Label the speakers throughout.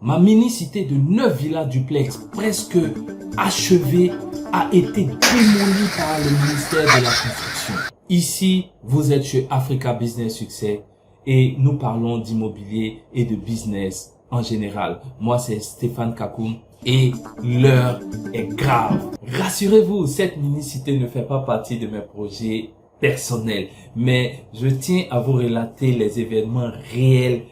Speaker 1: Ma mini-cité de 9 villas duplex presque achevée a été démolie par le ministère de la Construction. Ici, vous êtes chez Africa Business Success et nous parlons d'immobilier et de business en général. Moi, c'est Stéphane Kakoum et l'heure est grave. Rassurez-vous, cette mini-cité ne fait pas partie de mes projets personnels, mais je tiens à vous relater les événements réels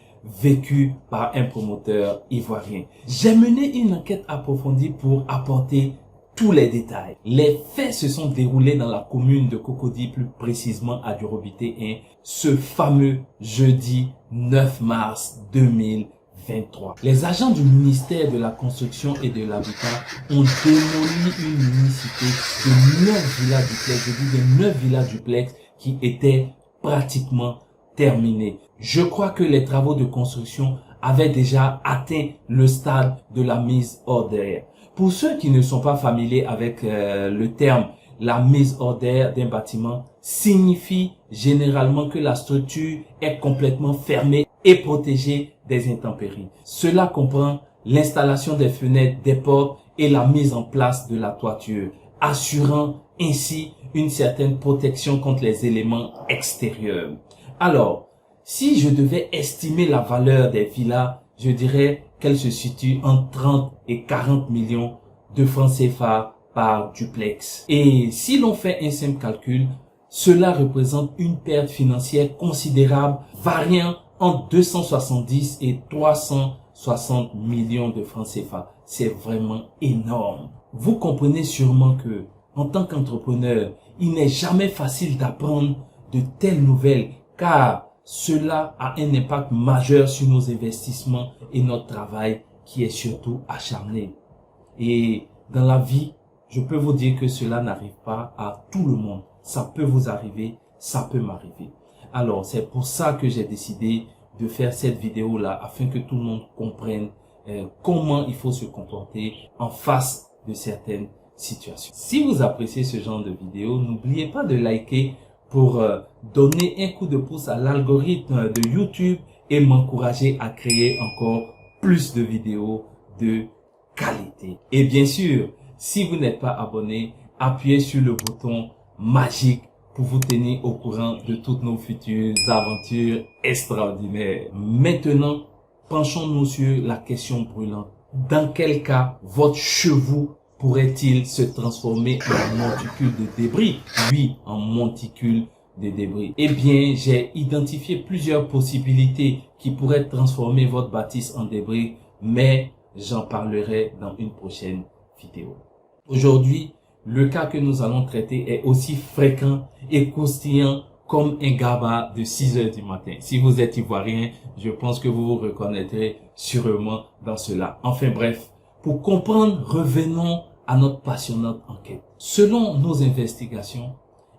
Speaker 1: vécus par un promoteur ivoirien. J'ai mené une enquête approfondie pour apporter tous les détails. Les faits se sont déroulés dans la commune de Cocody, plus précisément à Durobité 1, ce fameux jeudi 9 mars 2023. Les agents du ministère de la Construction et de l'Habitat ont démoli une mini-cité de 9 villas duplex, je dis de 9 villas duplex qui étaient pratiquement terminées. Je crois que les travaux de construction avaient déjà atteint le stade de la mise hors d'œuvre. Pour ceux qui ne sont pas familiers avec le terme, la mise hors d'œuvre d'un bâtiment signifie généralement que la structure est complètement fermée et protégée des intempéries. Cela comprend l'installation des fenêtres, des portes et la mise en place de la toiture, assurant ainsi une certaine protection contre les éléments extérieurs. Alors, si je devais estimer la valeur des villas, je dirais qu'elle se situe entre 30 et 40 millions de francs CFA par duplex. Et si l'on fait un simple calcul, cela représente une perte financière considérable variant entre 270 et 360 millions de francs CFA. C'est vraiment énorme. Vous comprenez sûrement que, en tant qu'entrepreneur, il n'est jamais facile d'apprendre de telles nouvelles car cela a un impact majeur sur nos investissements et notre travail qui est surtout acharné. Et dans la vie, je peux vous dire que cela n'arrive pas à tout le monde. Ça peut vous arriver, ça peut m'arriver. Alors, c'est pour ça que j'ai décidé de faire cette vidéo-là afin que tout le monde comprenne comment il faut se comporter en face de certaines situations. Si vous appréciez ce genre de vidéo, n'oubliez pas de liker pour donner un coup de pouce à l'algorithme de YouTube et m'encourager à créer encore plus de vidéos de qualité. Et bien sûr, si vous n'êtes pas abonné, appuyez sur le bouton magique pour vous tenir au courant de toutes nos futures aventures extraordinaires. Maintenant, penchons-nous sur la question brûlante. Dans quel cas votre chevaux pourrait-il se transformer en monticule de débris? Oui, en monticule de débris. Eh bien, j'ai identifié plusieurs possibilités qui pourraient transformer votre bâtisse en débris, mais j'en parlerai dans une prochaine vidéo. Aujourd'hui, le cas que nous allons traiter est aussi fréquent et croustillant comme un GABA de 6 heures du matin. Si vous êtes ivoirien, je pense que vous vous reconnaîtrez sûrement dans cela. Enfin bref, pour comprendre, revenons à notre passionnante enquête. Selon nos investigations,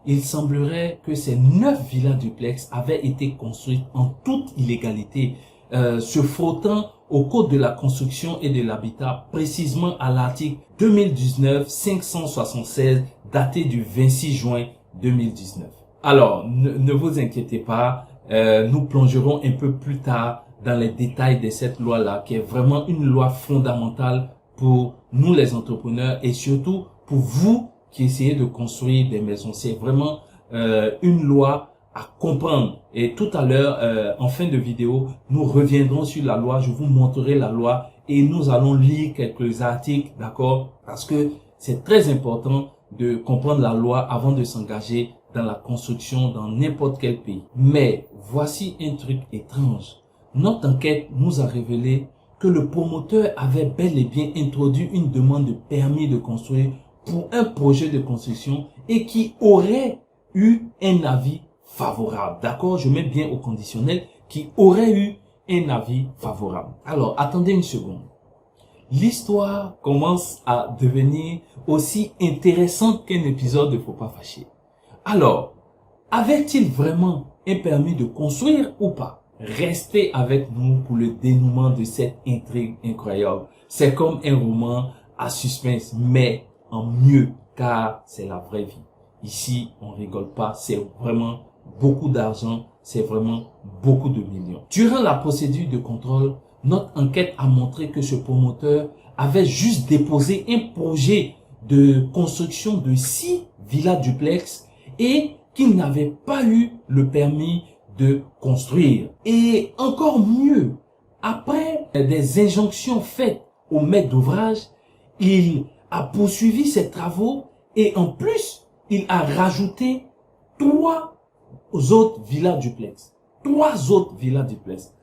Speaker 1: il semblerait que ces 9 villas duplex avaient été construites en toute illégalité, se frottant au code de la construction et de l'habitat, précisément à l'article 2019-576 daté du 26 juin 2019. Alors, ne vous inquiétez pas, nous plongerons un peu plus tard dans les détails de cette loi-là, qui est vraiment une loi fondamentale pour nous les entrepreneurs et surtout pour vous qui essayez de construire des maisons. C'est vraiment une loi à comprendre. Et tout à l'heure, en fin de vidéo, nous reviendrons sur la loi. Je vous montrerai la loi et nous allons lire quelques articles, d'accord? Parce que c'est très important de comprendre la loi avant de s'engager dans la construction dans n'importe quel pays. Mais voici un truc étrange. Notre enquête nous a révélé que le promoteur avait bel et bien introduit une demande de permis de construire pour un projet de construction et qui aurait eu un avis favorable. D'accord? Je mets bien au conditionnel, qui aurait eu un avis favorable. Alors, attendez une seconde. L'histoire commence à devenir aussi intéressante qu'un épisode de Faut pas fâcher. Alors, avait-il vraiment un permis de construire ou pas? Restez avec nous pour le dénouement de cette intrigue incroyable. C'est comme un roman à suspense, mais en mieux, car c'est la vraie vie. Ici, on rigole pas, c'est vraiment beaucoup d'argent, c'est vraiment beaucoup de millions. Durant la procédure de contrôle, notre enquête a montré que ce promoteur avait juste déposé un projet de construction de 6 villas duplex et qu'il n'avait pas eu le permis de construire. Et encore mieux, après des injonctions faites au maître d'ouvrage, il a poursuivi ses travaux et en plus, il a rajouté 3 autres villas duplex. 3 autres villas duplex.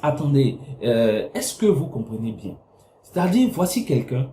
Speaker 1: Attendez, est-ce que vous comprenez bien? C'est-à-dire, voici quelqu'un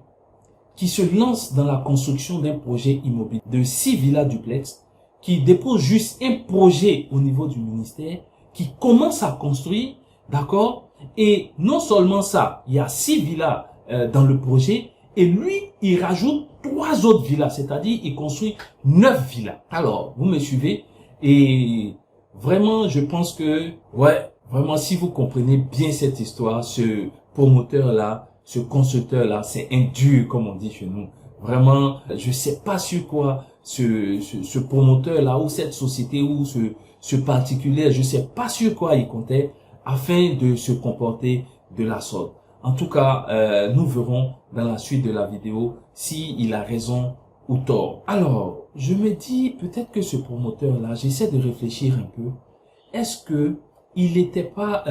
Speaker 1: qui se lance dans la construction d'un projet immobilier de 6 villas duplex, qui dépose juste un projet au niveau du ministère, qui commence à construire, d'accord? Et non seulement ça, il y a 6 villas dans le projet, et lui, il rajoute 3 autres villas, c'est-à-dire il construit 9 villas. Alors, vous me suivez? Et vraiment, je pense que, ouais, vraiment, si vous comprenez bien cette histoire, ce promoteur-là, ce constructeur-là, c'est un dur, comme on dit chez nous. Vraiment, je sais pas sur quoi ce promoteur-là, ou cette société, ou ce particulier, je sais pas sur quoi il comptait afin de se comporter de la sorte. En tout cas, nous verrons dans la suite de la vidéo s'il a raison ou tort. Alors, je me dis peut-être que ce promoteur-là, j'essaie de réfléchir un peu. Est-ce que il n'était pas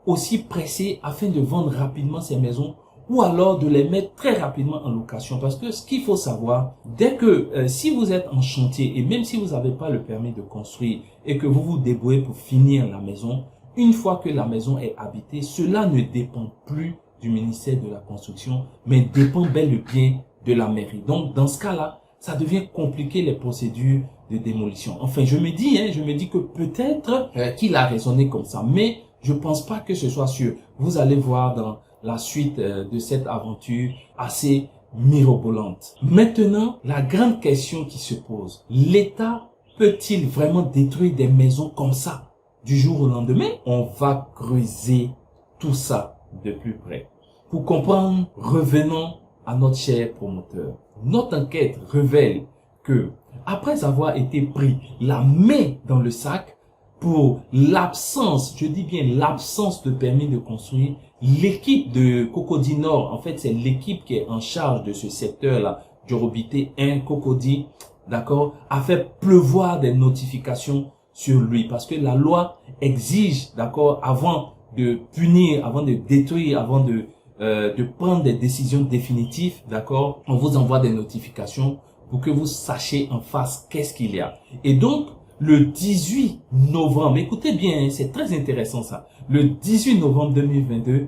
Speaker 1: aussi pressé afin de vendre rapidement ces maisons ou alors de les mettre très rapidement en location? Parce que ce qu'il faut savoir, dès que si vous êtes en chantier et même si vous n'avez pas le permis de construire et que vous vous débrouillez pour finir la maison, une fois que la maison est habitée, cela ne dépend plus du ministère de la Construction, mais dépend bel et bien de la mairie. Donc, dans ce cas-là, ça devient compliqué les procédures de démolition. Enfin, je me dis que peut-être qu'il a raisonné comme ça, mais je pense pas que ce soit sûr. Vous allez voir dans la suite de cette aventure assez mirobolante. Maintenant, la grande question qui se pose, l'État peut-il vraiment détruire des maisons comme ça du jour au lendemain? On va creuser tout ça de plus près. Pour comprendre, revenons à notre cher promoteur. Notre enquête révèle que, après avoir été pris la main dans le sac pour l'absence, je dis bien l'absence de permis de construire, l'équipe de Cocody Nord, en fait c'est l'équipe qui est en charge de ce secteur-là, Djorobité 1, Cocody, d'accord, a fait pleuvoir des notifications sur lui parce que la loi exige, d'accord, avant de punir, avant de détruire, avant de prendre des décisions définitives, d'accord, on vous envoie des notifications pour que vous sachiez en face qu'est-ce qu'il y a. Et donc, le 18 novembre, écoutez bien, c'est très intéressant ça, le 18 novembre 2022,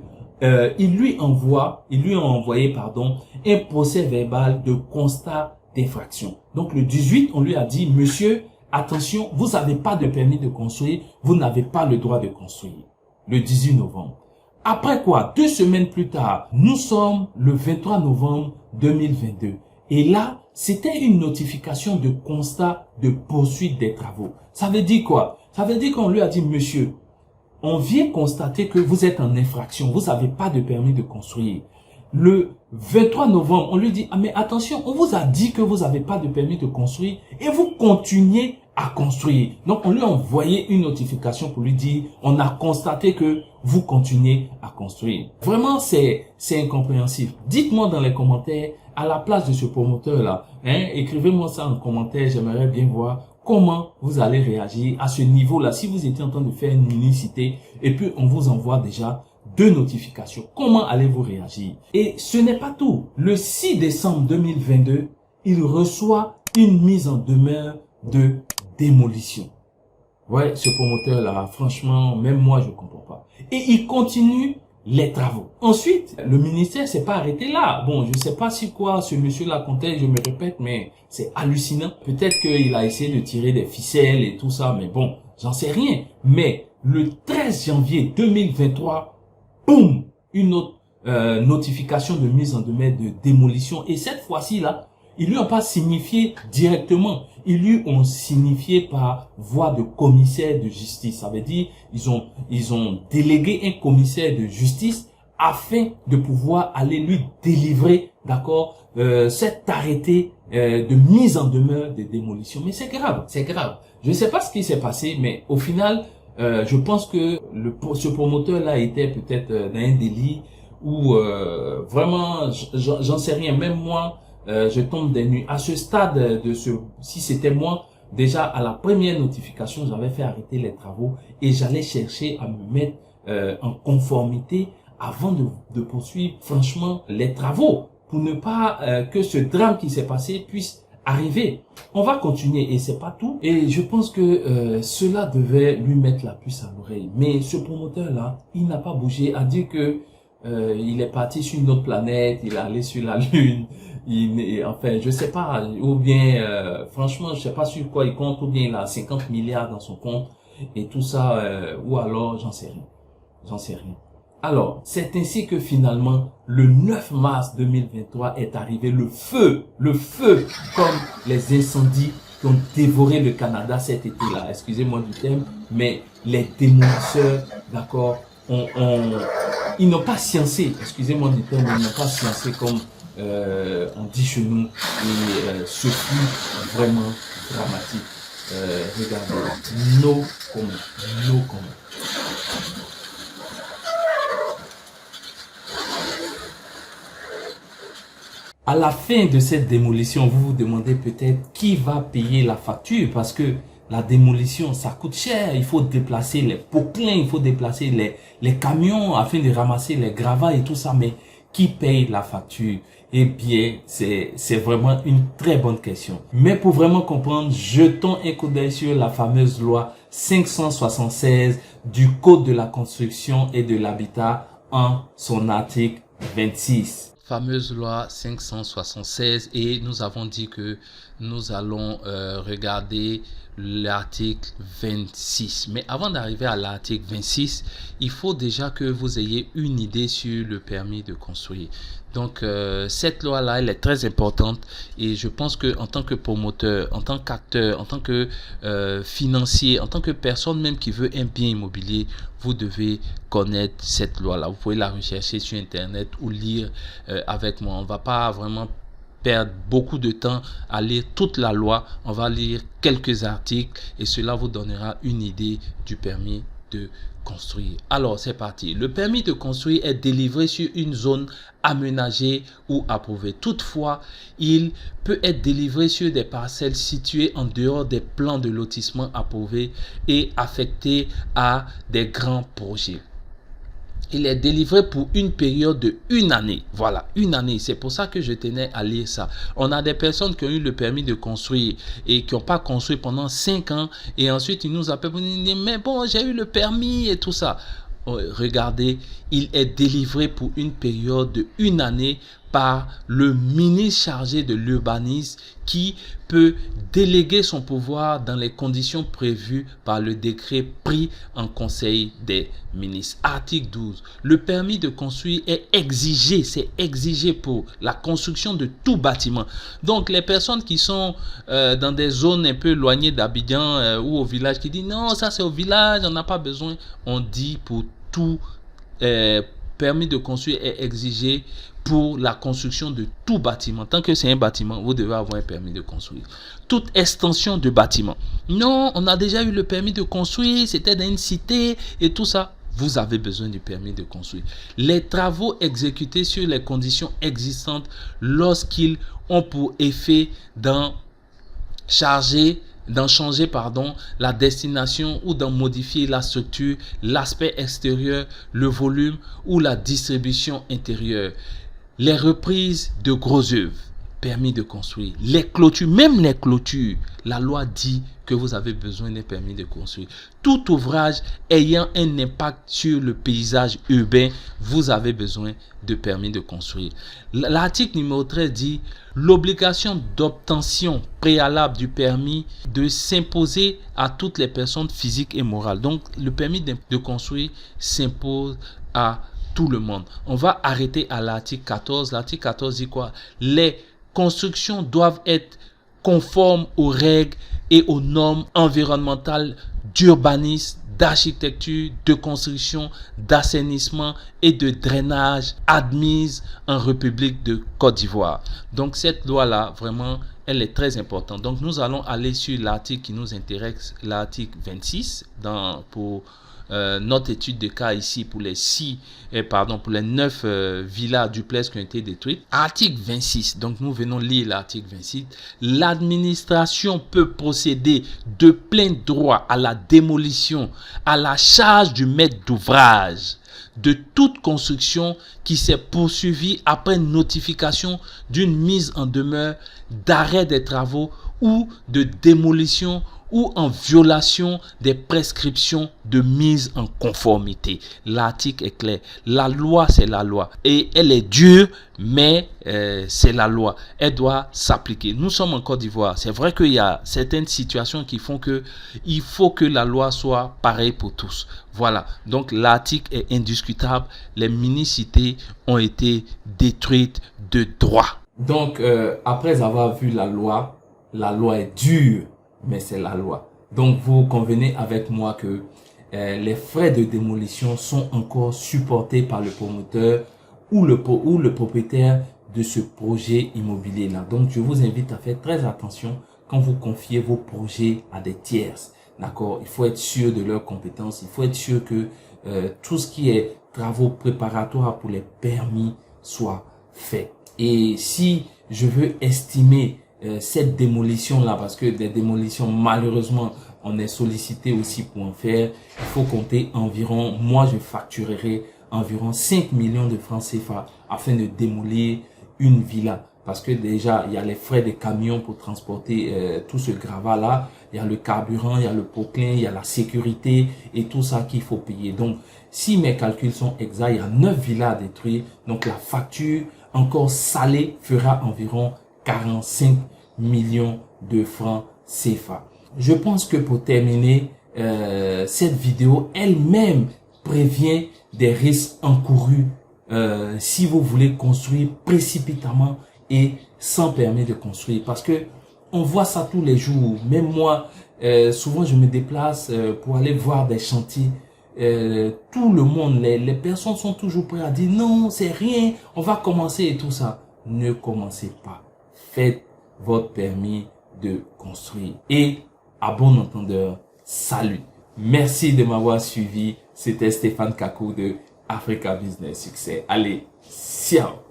Speaker 1: il lui a envoyé, un procès verbal de constat d'infraction. Donc, le 18, on lui a dit, monsieur, attention, vous n'avez pas de permis de construire, vous n'avez pas le droit de construire. Le 18 novembre. Après quoi, 2 semaines plus tard, nous sommes le 23 novembre 2022. Et là, c'était une notification de constat de poursuite des travaux. Ça veut dire quoi? Ça veut dire qu'on lui a dit, monsieur, on vient constater que vous êtes en infraction, vous n'avez pas de permis de construire. Le 23 novembre, on lui dit, ah mais attention, on vous a dit que vous n'avez pas de permis de construire et vous continuez à construire. Donc, on lui a envoyé une notification pour lui dire, on a constaté que vous continuez à construire. Vraiment, c'est incompréhensible. Dites-moi dans les commentaires, à la place de ce promoteur-là, écrivez-moi ça en commentaire, j'aimerais bien voir comment vous allez réagir à ce niveau-là. Si vous étiez en train de faire une unicité et puis on vous envoie déjà 2 notifications, comment allez-vous réagir? Et ce n'est pas tout. Le 6 décembre 2022, il reçoit une mise en demeure de démolition. Ouais, ce promoteur-là, franchement, même moi, je comprends pas. Et il continue les travaux. Ensuite, le ministère s'est pas arrêté là. Bon, je sais pas si quoi ce monsieur-là comptait, je me répète, mais c'est hallucinant. Peut-être qu'il a essayé de tirer des ficelles et tout ça, mais bon, j'en sais rien. Mais le 13 janvier 2023, boum, une autre notification de mise en demeure de démolition. Et cette fois-ci là, ils lui ont pas signifié directement, ils lui ont signifié par voie de commissaire de justice. Ça veut dire ils ont délégué un commissaire de justice afin de pouvoir aller lui délivrer, d'accord, cet arrêté de mise en demeure de démolition. Mais c'est grave, c'est grave. Je ne sais pas ce qui s'est passé, mais au final, Je pense que ce promoteur-là était peut-être dans un délit ou vraiment, j'en sais rien. Même moi, je tombe des nues. À ce stade si c'était moi, déjà à la première notification, j'avais fait arrêter les travaux et j'allais chercher à me mettre en conformité avant de poursuivre franchement les travaux pour ne pas que ce drame qui s'est passé puisse arriver. On va continuer et c'est pas tout. Et je pense que cela devait lui mettre la puce à l'oreille. Mais ce promoteur-là, il n'a pas bougé, a dit que il est parti sur une autre planète, il est allé sur la Lune. Enfin, je sais pas, ou bien, franchement, je sais pas sur quoi il compte, ou bien il a 50 milliards dans son compte et tout ça, ou alors j'en sais rien. J'en sais rien. Alors, c'est ainsi que finalement, le 9 mars 2023 est arrivé le feu, comme les incendies qui ont dévoré le Canada cet été-là. Excusez-moi du terme, mais les démolisseurs, d'accord, ils n'ont pas sciencé, excusez-moi du terme, ils n'ont pas sciencé comme on dit chez nous, et ce fut vraiment dramatique. Regardez, no comment. À la fin de cette démolition, vous vous demandez peut-être qui va payer la facture parce que la démolition, ça coûte cher. Il faut déplacer les poclins, il faut déplacer les camions afin de ramasser les gravats et tout ça. Mais qui paye la facture? Eh bien, c'est vraiment une très bonne question. Mais pour vraiment comprendre, jetons un coup d'œil sur la fameuse loi 576 du Code de la construction et de l'habitat en son article 26. Fameuse loi 576 et nous avons dit que nous allons regarder l'article 26. Mais avant d'arriver à l'article 26, il faut déjà que vous ayez une idée sur le permis de construire. Donc cette loi-là, elle est très importante et je pense que en tant que promoteur, en tant qu'acteur, en tant que financier, en tant que personne même qui veut un bien immobilier, vous devez connaître cette loi-là. Vous pouvez la rechercher sur Internet ou lire avec moi. On ne va pas vraiment perdre beaucoup de temps à lire toute la loi. On va lire quelques articles et cela vous donnera une idée du permis de construire. Alors, c'est parti. Le permis de construire est délivré sur une zone aménagée ou approuvée. Toutefois, il peut être délivré sur des parcelles situées en dehors des plans de lotissement approuvés et affectées à des grands projets. Il est délivré pour une période de 1 année. Voilà, 1 année. C'est pour ça que je tenais à lire ça. On a des personnes qui ont eu le permis de construire et qui n'ont pas construit pendant 5 ans. Et ensuite, ils nous appellent pour nous dire, mais bon, j'ai eu le permis et tout ça. Regardez, il est délivré pour une période de 1 année par le ministre chargé de l'urbanisme qui peut déléguer son pouvoir dans les conditions prévues par le décret pris en conseil des ministres. Article 12. Le permis de construire est exigé, c'est exigé pour la construction de tout bâtiment. Donc les personnes qui sont dans des zones un peu éloignées d'Abidjan ou au village qui disent non, ça c'est au village, on n'a pas besoin, on dit pour tout permis de construire est exigé pour la construction de tout bâtiment. Tant que c'est un bâtiment, vous devez avoir un permis de construire. Toute extension de bâtiment. Non, on a déjà eu le permis de construire, c'était dans une cité et tout ça. Vous avez besoin du permis de construire. Les travaux exécutés sur les conditions existantes lorsqu'ils ont pour effet d'en changer la destination ou d'en modifier la structure, l'aspect extérieur, le volume ou la distribution intérieure. Les reprises de gros œuvres, permis de construire. Les clôtures, même les clôtures, la loi dit que vous avez besoin d'un permis de construire. Tout ouvrage ayant un impact sur le paysage urbain, vous avez besoin de permis de construire. L'article numéro 13 dit l'obligation d'obtention préalable du permis de s'imposer à toutes les personnes physiques et morales. Donc, le permis de construire s'impose à tout le monde. On va arrêter à l'article 14. L'article 14 dit quoi? Les constructions doivent être conformes aux règles et aux normes environnementales, d'urbanisme, d'architecture, de construction, d'assainissement et de drainage admise en République de Côte d'Ivoire. Donc cette loi-là, vraiment, elle est très importante. Donc nous allons aller sur l'article qui nous intéresse, l'article 26, pour notre étude de cas ici pour les 9 villas duplex qui ont été détruites. Article 26, donc nous venons lire l'article 26. L'administration peut procéder de plein droit à la démolition à la charge du maître d'ouvrage de toute construction qui s'est poursuivie après notification d'une mise en demeure, d'arrêt des travaux ou de démolition ou en violation des prescriptions de mise en conformité. L'article est clair. La loi, c'est la loi. Et elle est dure, mais c'est la loi. Elle doit s'appliquer. Nous sommes en Côte d'Ivoire. C'est vrai qu'il y a certaines situations qui font que il faut que la loi soit pareille pour tous. Voilà. Donc l'article est indiscutable. Les mini-cités ont été détruites de droit. Donc après avoir vu la loi est dure, mais c'est la loi. Donc vous convenez avec moi que les frais de démolition sont encore supportés par le promoteur ou le propriétaire de ce projet immobilier là. Donc je vous invite à faire très attention quand vous confiez vos projets à des tierces. D'accord? Il faut être sûr de leurs compétences, il faut être sûr que tout ce qui est travaux préparatoires pour les permis soit fait. Et si je veux estimer cette démolition là, parce que des démolitions malheureusement on est sollicité aussi pour en faire, il faut compter environ, moi je facturerai environ 5 millions de francs CFA afin de démolir une villa, parce que déjà il y a les frais des camions pour transporter tout ce gravat là, il y a le carburant, il y a le poclin, il y a la sécurité et tout ça qu'il faut payer. Donc si mes calculs sont exacts, il y a 9 villas à détruire, donc la facture encore salée fera environ 45 millions de francs CFA. Je pense que pour terminer, cette vidéo elle-même prévient des risques encourus si vous voulez construire précipitamment et sans permis de construire. Parce que on voit ça tous les jours. Même moi, souvent je me déplace pour aller voir des chantiers. Tout le monde, les personnes sont toujours prêtes à dire non, c'est rien, on va commencer et tout ça. Ne commencez pas. Faites votre permis de construire. Et à bon entendeur, salut. Merci de m'avoir suivi. C'était Stéphane Kakou de Africa Business Success. Allez, ciao.